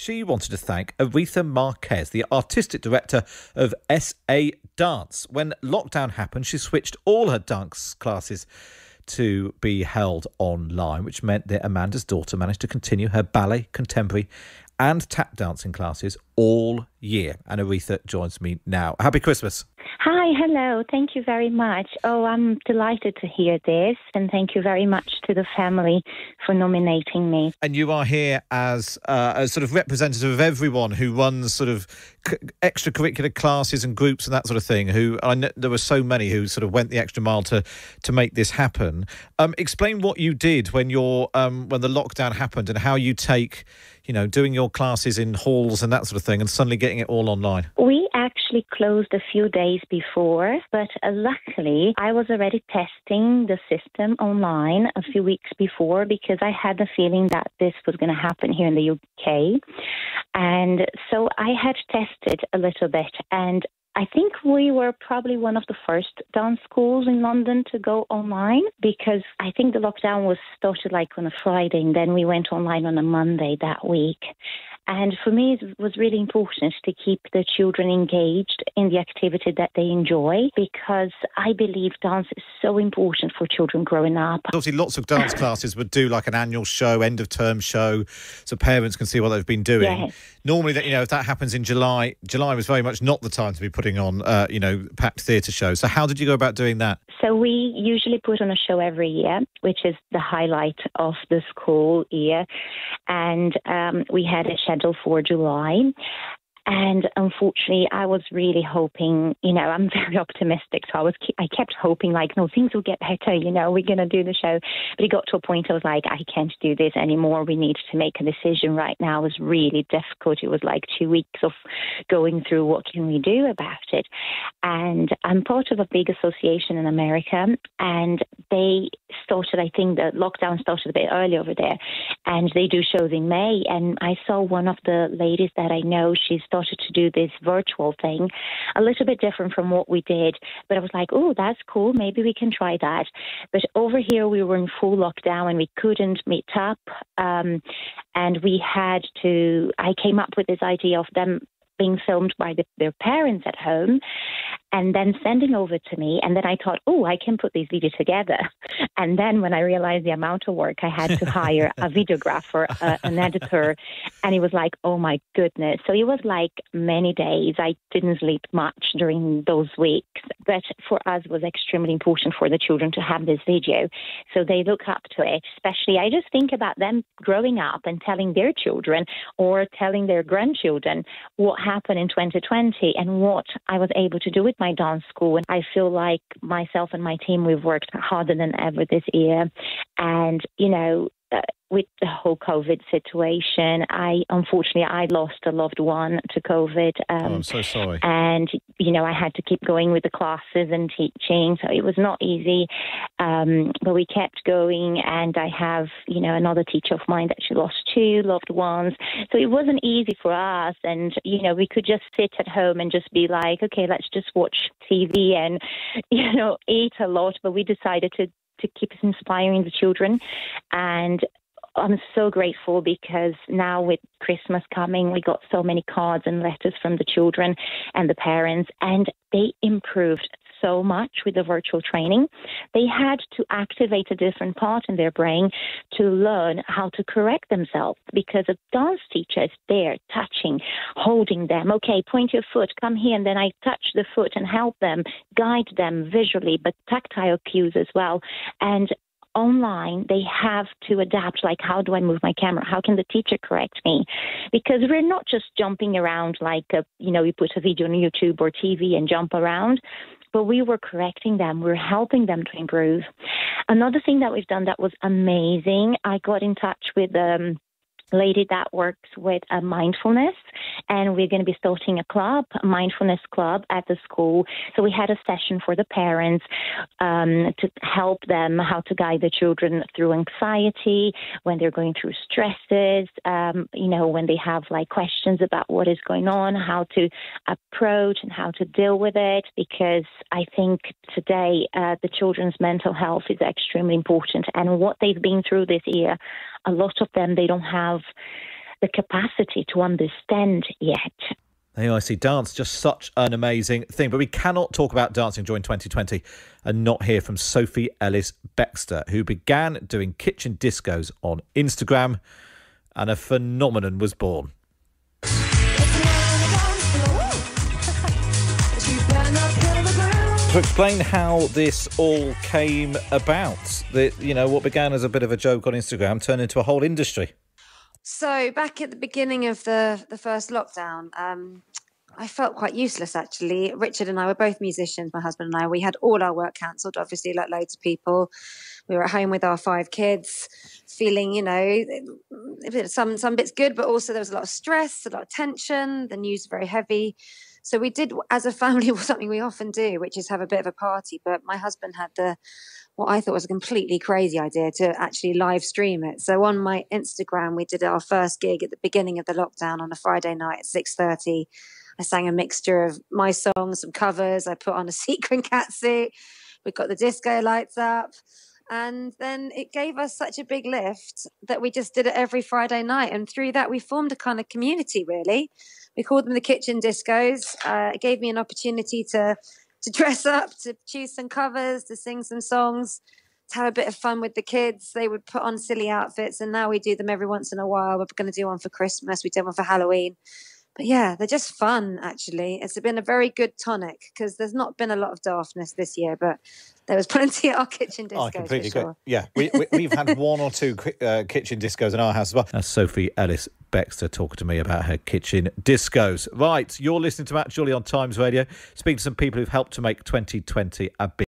She wanted to thank Aretha Marquez, the artistic director of SA Dance. When lockdown happened, she switched all her dance classes to be held online, which meant that Amanda's daughter managed to continue her ballet, contemporary and tap dancing classes all year. And Aretha joins me now. Happy Christmas. Hi, hello. Thank you very much. Oh, I'm delighted to hear this. And thank you very much to the family for nominating me. And you are here as a sort of representative of everyone who runs sort of extracurricular classes and groups and that sort of thing, who I know there were so many who sort of went the extra mile to make this happen. Explain what you did when when the lockdown happened and how you take, doing your classes in halls and that sort of thing and suddenly getting it all online. We actually closed a few days before, but luckily I was already testing the system online a few weeks before because I had the feeling that this was going to happen here in the UK. And so I had tested a little bit, and I think we were probably one of the first dance schools in London to go online because I think the lockdown was started like on a Friday and then we went online on a Monday that week. And for me, it was really important to keep the children engaged in the activity that they enjoy because I believe dance is so important for children growing up. Obviously, lots of dance classes would do like an annual show, end of term show, so parents can see what they've been doing. Yes. Normally, if that happens in July was very much not the time to be putting on, packed theatre shows. So how did you go about doing that? So we usually put on a show every year, which is the highlight of the school year. And we had a schedule for July. And unfortunately, I was really hoping, I'm very optimistic. So I kept hoping things will get better, we're going to do the show. But it got to a point I was like, I can't do this anymore. We need to make a decision right now. It was really difficult. It was like 2 weeks of going through what can we do about it. And I'm part of a big association in America. And they started, I think the lockdown started a bit early over there. And they do shows in May. And I saw one of the ladies that I know, she started to do this virtual thing, a little bit different from what we did. But I was like, oh, that's cool. Maybe we can try that. But over here, we were in full lockdown and we couldn't meet up. And I came up with this idea of them being filmed by their parents at home and then sending over to me. And then I thought, oh, I can put these videos together. And then when I realized the amount of work, I had to hire a videographer, an editor. And it was like, oh, my goodness. So it was like many days. I didn't sleep much during those weeks. But for us, it was extremely important for the children to have this video. So they look up to it. Especially, I just think about them growing up and telling their children or telling their grandchildren what happened in 2020 and what I was able to do with my dance school. And I feel like myself and my team, we've worked harder than ever this year. And, with the whole COVID situation, unfortunately I lost a loved one to COVID. I'm so sorry. And, I had to keep going with the classes and teaching. So it was not easy. But we kept going. And I have, another teacher of mine that she lost 2 loved ones. So it wasn't easy for us. And, we could just sit at home and just be like, okay, let's just watch TV and, eat a lot. But we decided to keep inspiring the children. And I'm so grateful because now with Christmas coming, we got so many cards and letters from the children and the parents, and they improved so much with the virtual training. They had to activate a different part in their brain to learn how to correct themselves because a dance teacher is there touching, holding them. Okay, point your foot, come here, and then I touch the foot and help them, guide them visually, but tactile cues as well. And online, they have to adapt, like, how do I move my camera? How can the teacher correct me? Because we're not just jumping around like, we put a video on YouTube or TV and jump around, but we were correcting them. We're helping them to improve. Another thing that we've done that was amazing, I got in touch with lady that works with mindfulness, and we're going to be starting a mindfulness club at the school. So we had a session for the parents to help them how to guide the children through anxiety when they're going through stresses, when they have like questions about what is going on, how to approach and how to deal with it, because I think today the children's mental health is extremely important, and what they've been through this year, a lot of them, they don't have the capacity to understand yet. There I see dance, just such an amazing thing. But we cannot talk about dancing during 2020 and not hear from Sophie Ellis-Bextor, who began doing kitchen discos on Instagram, and a phenomenon was born. To explain how this all came about, what began as a bit of a joke on Instagram turned into a whole industry. So back at the beginning of the first lockdown, I felt quite useless, actually. Richard and I were both musicians, my husband and I. We had all our work cancelled, obviously, like loads of people. We were at home with our 5 kids, feeling, some bits good, but also there was a lot of stress, a lot of tension. The news was very heavy. So we did, as a family, something we often do, which is have a bit of a party. But my husband had what I thought was a completely crazy idea to actually live stream it. So on my Instagram, we did our first gig at the beginning of the lockdown on a Friday night at 6:30. I sang a mixture of my songs, some covers. I put on a sequin catsuit. We got the disco lights up. And then it gave us such a big lift that we just did it every Friday night. And through that, we formed a kind of community, really. We called them the Kitchen Discos. It gave me an opportunity to dress up, to choose some covers, to sing some songs, to have a bit of fun with the kids. They would put on silly outfits, and now we do them every once in a while. We're going to do one for Christmas. We did one for Halloween. But yeah, they're just fun, actually. It's been a very good tonic because there's not been a lot of daftness this year, but there was plenty at our kitchen discos. I completely agree. Sure. Yeah, we've had 1 or 2 kitchen discos in our house as well. That's Sophie Ellis-Bextor talking to me about her kitchen discos. Right, you're listening to Matt Chorley on Times Radio, speaking to some people who've helped to make 2020 a bit.